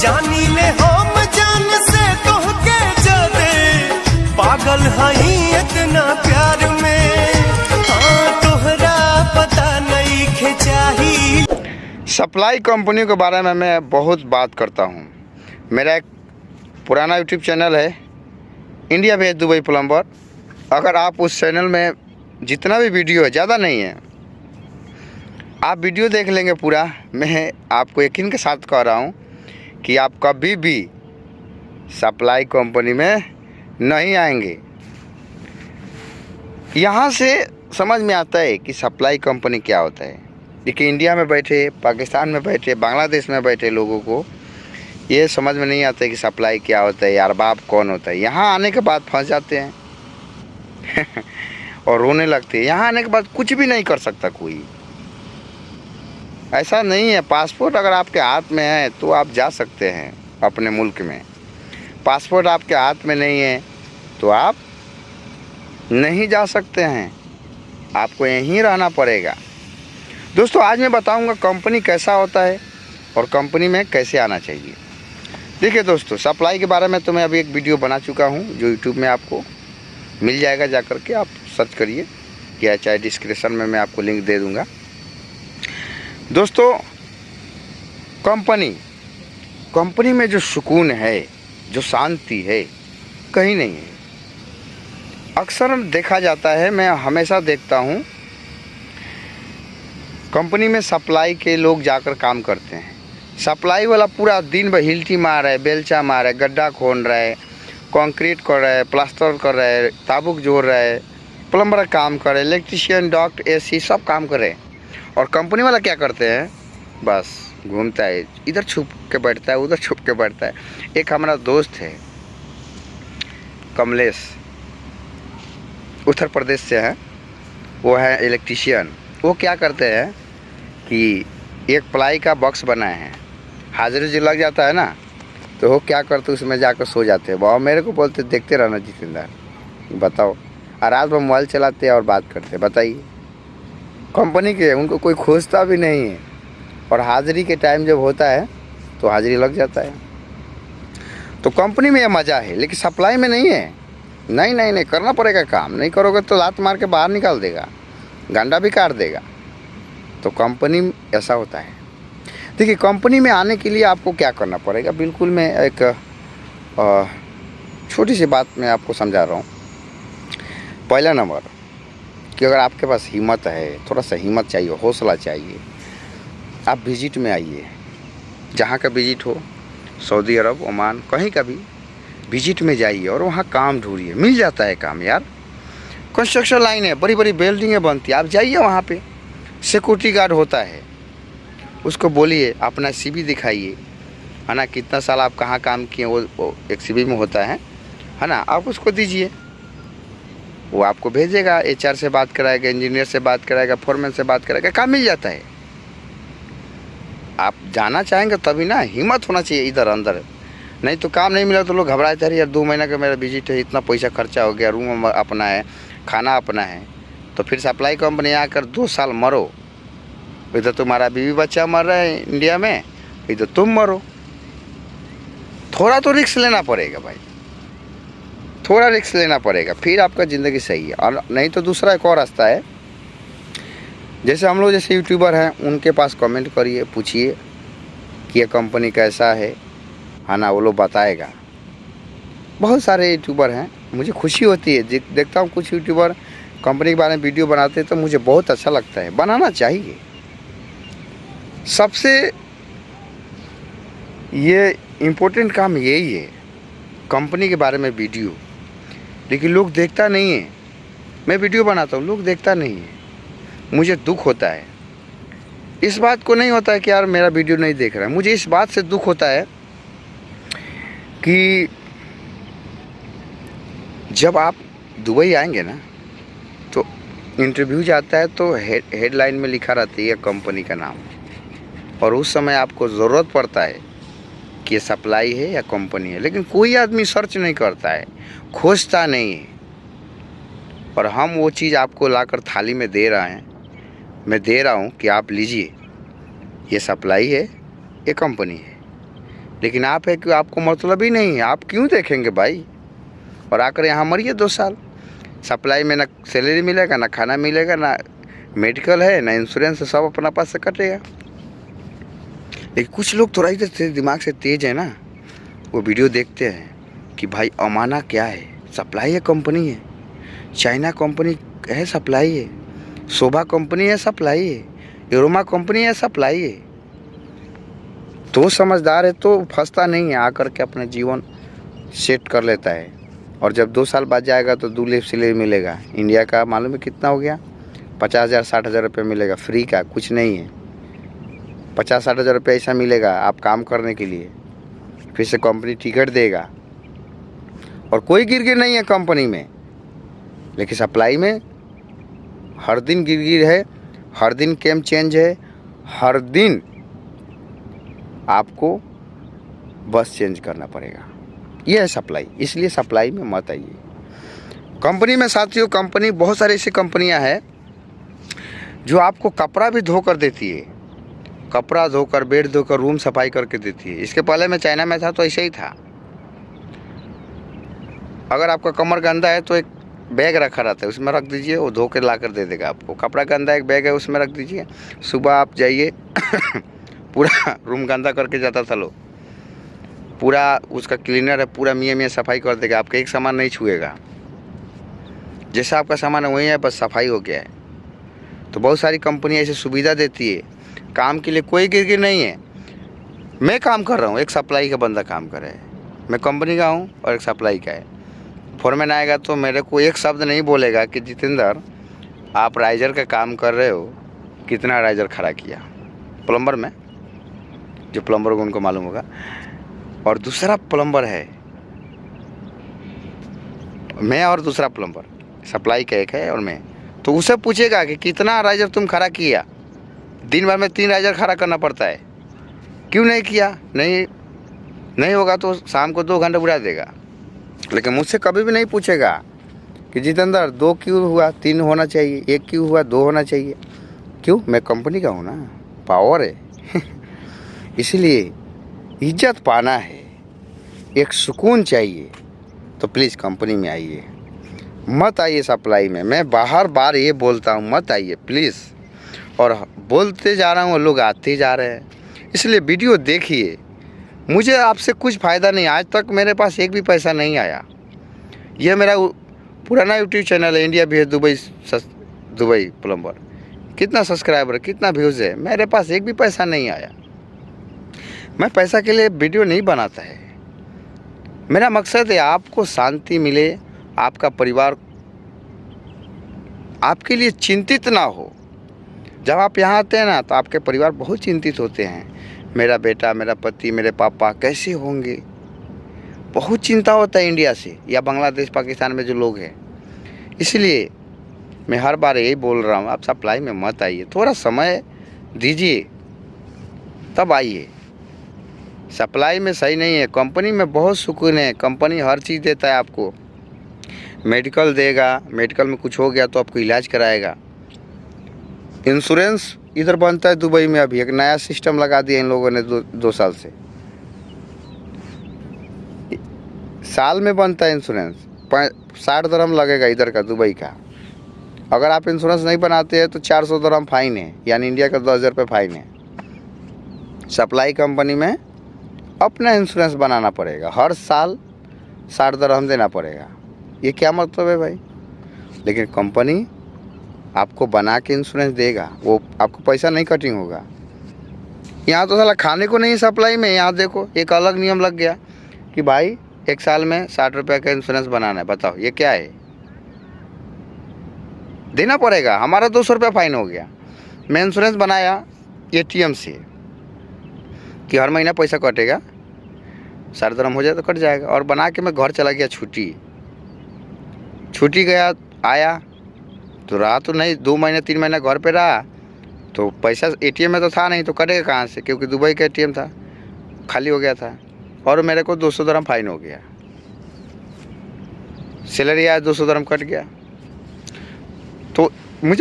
जानी ले हम जान से तोहके जदे पागल हई इतना प्यार में, हाँ तोहरा पता नहीं खिंचाही। सप्लाई कंपनी के बारे में मैं बहुत बात करता हूँ। मेरा एक पुराना यूट्यूब चैनल है इंडिया भेज दुबई प्लम्बर। अगर आप उस चैनल में जितना भी वीडियो है, ज़्यादा नहीं है, आप वीडियो देख लेंगे पूरा, मैं आपको यकीन के साथ कह रहा हूँ कि आप कभी भी सप्लाई कंपनी में नहीं आएंगे। यहाँ से समझ में आता है कि सप्लाई कंपनी क्या होता है। देखिए, इंडिया में बैठे, पाकिस्तान में बैठे, बांग्लादेश में बैठे लोगों को ये समझ में नहीं आता है कि सप्लाई क्या होता है, अरबाब कौन होता है। यहाँ आने के बाद फंस जाते हैं और रोने लगते हैं। यहाँ आने के बाद कुछ भी नहीं कर सकता कोई, ऐसा नहीं है। पासपोर्ट अगर आपके हाथ में है तो आप जा सकते हैं अपने मुल्क में। पासपोर्ट आपके हाथ में नहीं है तो आप नहीं जा सकते हैं, आपको यहीं रहना पड़ेगा। दोस्तों, आज मैं बताऊंगा कंपनी कैसा होता है और कंपनी में कैसे आना चाहिए। देखिए दोस्तों, सप्लाई के बारे में तो मैं अभी एक वीडियो बना चुका हूं जो यूट्यूब में आपको मिल जाएगा, जा कर के आप सर्च करिए, या चाहे डिस्क्रिप्शन में मैं आपको लिंक दे दूंगा। दोस्तों, कंपनी में जो सुकून है, जो शांति है, कहीं नहीं है। अक्सर देखा जाता है, मैं हमेशा देखता हूँ, कंपनी में सप्लाई के लोग जाकर काम करते हैं। सप्लाई वाला पूरा दिन भर हिल्टी मार रहा है, बेलचा मार रहा है, गड्ढा खोद रहा है, कंक्रीट कर रहा है, प्लास्टर कर रहा है, ताबुक जोड़ रहा है, प्लम्बर काम कर रहे, इलेक्ट्रिशियन, डॉक्टर, एसी सब काम कर रहे। और कंपनी वाला क्या करते हैं, बस घूमता है, इधर छुप के बैठता है, उधर छुप के बैठता है। एक हमारा दोस्त है कमलेश, उत्तर प्रदेश से है, वो है इलेक्ट्रिशियन। वो क्या करते हैं कि एक प्लाई का बॉक्स बनाए हैं, हाजिरी जो लग जाता है ना, तो वो क्या करते, उसमें जाकर सो जाते हैं। वह मेरे को बोलते देखते रहना जितेंद्र, बताओ, और रात भर मोबाइल चलाते हैं और बात करते हैं। बताइए, कंपनी के उनको कोई खोजता भी नहीं है, और हाजिरी के टाइम जब होता है तो हाजिरी लग जाता है। तो कंपनी में यह मज़ा है, लेकिन सप्लाई में नहीं है। नहीं नहीं नहीं, करना पड़ेगा काम, नहीं करोगे तो लात मार के बाहर निकाल देगा, गंडा भी काट देगा। तो कंपनी ऐसा होता है। देखिए, कंपनी में आने के लिए आपको क्या करना पड़ेगा, बिल्कुल मैं एक छोटी सी बात मैं आपको समझा रहा हूँ। पहला नंबर कि अगर आपके पास हिम्मत है, थोड़ा सा हिम्मत चाहिए, हौसला चाहिए, आप विजिट में आइए। जहाँ का विजिट हो, सऊदी अरब, ओमान, कहीं का भी विजिट में जाइए और वहाँ काम ढूंढिए। मिल जाता है काम यार। कंस्ट्रक्शन लाइन है, बड़ी बड़ी बिल्डिंगें बनती है, आप जाइए वहाँ पे, सिक्योरिटी गार्ड होता है, उसको बोलिए, अपना CV दिखाइए, है ना, कितना साल आप कहाँ काम किए, वो एक CV में होता है ना, आप उसको दीजिए, वो आपको भेजेगा। HR से बात कराएगा, इंजीनियर से बात कराएगा, फोरमैन से बात कराएगा, काम मिल जाता है। आप जाना चाहेंगे तभी ना, हिम्मत होना चाहिए इधर अंदर। नहीं तो काम नहीं मिला तो लोग घबराते हैं, यार 2 महीना का मेरा विजिट है, इतना पैसा खर्चा हो गया, रूम अपना है, खाना अपना है, तो फिर सप्लाई कंपनी आकर 2 साल मरो। इधर तुम्हारा बीवी बच्चा मर रहा है इंडिया में, इधर तुम मरो। थोड़ा तो रिस्क लेना पड़ेगा भाई, थोड़ा रिस्क लेना पड़ेगा, फिर आपका ज़िंदगी सही है। और नहीं तो दूसरा एक और रास्ता है, जैसे हम लोग जैसे यूट्यूबर हैं, उनके पास कमेंट करिए, पूछिए कि ये कंपनी कैसा है ना, वो लोग बताएगा। बहुत सारे यूट्यूबर हैं, मुझे खुशी होती है, देखता हूँ कुछ यूट्यूबर कंपनी के बारे में वीडियो बनाते हैं तो मुझे बहुत अच्छा लगता है। बनाना चाहिए। सबसे ये इम्पोर्टेंट काम यही है, कंपनी के बारे में वीडियो। लेकिन लोग देखता नहीं है। मैं वीडियो बनाता हूँ, लोग देखता नहीं है, मुझे दुख होता है। इस बात को नहीं होता है कि यार मेरा वीडियो नहीं देख रहा है, मुझे इस बात से दुख होता है कि जब आप दुबई आएंगे ना, तो इंटरव्यू जाता है तो हेडलाइन में लिखा रहता है कंपनी का नाम, और उस समय आपको ज़रूरत पड़ता है कि ये सप्लाई है या कंपनी है, लेकिन कोई आदमी सर्च नहीं करता है, खोजता नहीं है। और हम वो चीज़ आपको लाकर थाली में दे रहे हैं, मैं दे रहा हूँ कि आप लीजिए, ये सप्लाई है, ये कंपनी है, लेकिन आप है कि आपको मतलब ही नहीं है, आप क्यों देखेंगे भाई? और आकर यहाँ मरिए 2 साल। सप्लाई में ना सैलरी मिलेगा, ना खाना मिलेगा, ना मेडिकल है, ना इंश्योरेंस है, सब अपना पास से कटेगा। लेकिन कुछ लोग थोड़ा इधर दिमाग से तेज है ना, वो वीडियो देखते हैं कि भाई अमाना क्या है, सप्लाई है कंपनी है, चाइना कंपनी है सप्लाई है, शोभा कंपनी है सप्लाई है, एरोमा कंपनी है सप्लाई है। तो समझदार है तो फंसता नहीं है, आकर के अपना जीवन सेट कर लेता है। और जब 2 साल बाद जाएगा तो दूल्हे सिले मिलेगा। इंडिया का मालूम है कितना हो गया? 50,000 60,000 रुपये मिलेगा फ्री का, कुछ नहीं है। 50-60 हज़ार रुपये ऐसा मिलेगा आप काम करने के लिए, फिर से कंपनी टिकट देगा। और कोई गिर नहीं है कंपनी में, लेकिन सप्लाई में हर दिन गिर है, हर दिन केम चेंज है, हर दिन आपको बस चेंज करना पड़ेगा। ये है सप्लाई, इसलिए सप्लाई में मत आइए। कंपनी में साथियों, कंपनी बहुत सारी ऐसी कंपनियां हैं जो आपको कपड़ा भी धोकर देती है, कपड़ा धोकर, बेड धोकर, रूम सफाई करके देती है। इसके पहले मैं चाइना में था तो ऐसे ही था। अगर आपका कमर गंदा है तो एक बैग रखा रहता है, उसमें रख दीजिए, वो धो के ला कर दे देगा आपको। कपड़ा गंदा एक बैग है, उसमें रख दीजिए, सुबह आप जाइए पूरा रूम गंदा करके जाता था लोग, पूरा उसका क्लीनर है, पूरा मियाँ सफाई कर देगा, आपका एक सामान नहीं छुएगा। जैसा आपका सामान है वही है, बस सफाई हो गया है। तो बहुत सारी कंपनियाँ ऐसे सुविधा देती है। काम के लिए कोई गिर नहीं है। मैं काम कर रहा हूँ, एक सप्लाई का बंदा काम कर रहा है, मैं कंपनी का हूँ और एक सप्लाई का है। फोरमैन आएगा तो मेरे को एक शब्द नहीं बोलेगा कि जितेंद्र आप राइजर का काम कर रहे हो, कितना राइजर खड़ा किया। प्लम्बर में जो प्लम्बर होगा उनको मालूम होगा। और दूसरा प्लम्बर है मैं, और दूसरा प्लम्बर, सप्लाई का एक है और मैं। तो उसे पूछेगा कि कितना राइजर तुम खड़ा किया। दिन भर में 3 राइजर खड़ा करना पड़ता है, क्यों नहीं किया? नहीं होगा तो शाम को 2 घंटे बुला देगा। लेकिन मुझसे कभी भी नहीं पूछेगा कि जितेंद्र 2 क्यों हुआ, 3 होना चाहिए, 1 क्यों हुआ, 2 होना चाहिए। क्यों? मैं कंपनी का हूँ ना, पावर है। इसलिए इज्जत पाना है, एक सुकून चाहिए, तो प्लीज़ कंपनी में आइए, मत आइए सप्लाई में। मैं बार ये बोलता हूँ, मत आइए प्लीज़। और बोलते जा रहा हूँ, लोग आते जा रहे हैं। इसलिए वीडियो देखिए। मुझे आपसे कुछ फ़ायदा नहीं, आज तक मेरे पास एक भी पैसा नहीं आया। यह मेरा पुराना यूट्यूब चैनल है, इंडिया भी है, दुबई प्लम्बर। कितना सब्सक्राइबर, कितना व्यूज़ है, मेरे पास एक भी पैसा नहीं आया। मैं पैसा के लिए वीडियो नहीं बनाता है। मेरा मकसद है आपको शांति मिले, आपका परिवार आपके लिए चिंतित ना हो। जब आप यहाँ आते हैं ना तो आपके परिवार बहुत चिंतित होते हैं, मेरा बेटा, मेरा पति, मेरे पापा कैसे होंगे। बहुत चिंता होता है इंडिया से या बांग्लादेश, पाकिस्तान में जो लोग हैं। इसलिए मैं हर बार यही बोल रहा हूँ, आप सप्लाई में मत आइए, थोड़ा समय दीजिए तब आइए। सप्लाई में सही नहीं है। कंपनी में बहुत सुकून है, कंपनी हर चीज़ देता है आपको। मेडिकल देगा, मेडिकल में कुछ हो गया तो आपको इलाज कराएगा। इंश्योरेंस इधर बनता है दुबई में, अभी एक नया सिस्टम लगा दिया इन लोगों ने 2 साल से। साल में बनता है इंश्योरेंस, 60 दिरहम लगेगा इधर का, दुबई का। अगर आप इंश्योरेंस नहीं बनाते हैं तो 400 दिरहम फाइन है, यानी इंडिया का 10,000 रुपये फाइन है। सप्लाई कंपनी में अपना इंश्योरेंस बनाना पड़ेगा, हर साल 60 दिरहम देना पड़ेगा। ये क्या मतलब है भाई? लेकिन कंपनी आपको बना के इंश्योरेंस देगा, वो आपको पैसा नहीं कटिंग होगा। यहाँ तो साला खाने को नहीं सप्लाई में। यहाँ देखो एक अलग नियम लग गया कि भाई 1 साल में 60 रुपये का इंश्योरेंस बनाना है। बताओ ये क्या है? देना पड़ेगा। हमारा 200 रुपये फाइन हो गया। मैं इंश्योरेंस बनाया ATM से कि हर महीना पैसा कटेगा, 60 दिरहम हो जाए तो कट जाएगा। और बना के मैं घर चला गया, छुट्टी गया, आया तो रहा तो नहीं, 2 महीने 3 महीने घर पे रहा तो पैसा ATM में तो था नहीं, तो कटेगा कहाँ से? क्योंकि दुबई का ATM था, खाली हो गया था। और मेरे को 200 दिरहम फाइन हो गया। सैलरी आया 200 दिरहम कट गया। तो मुझे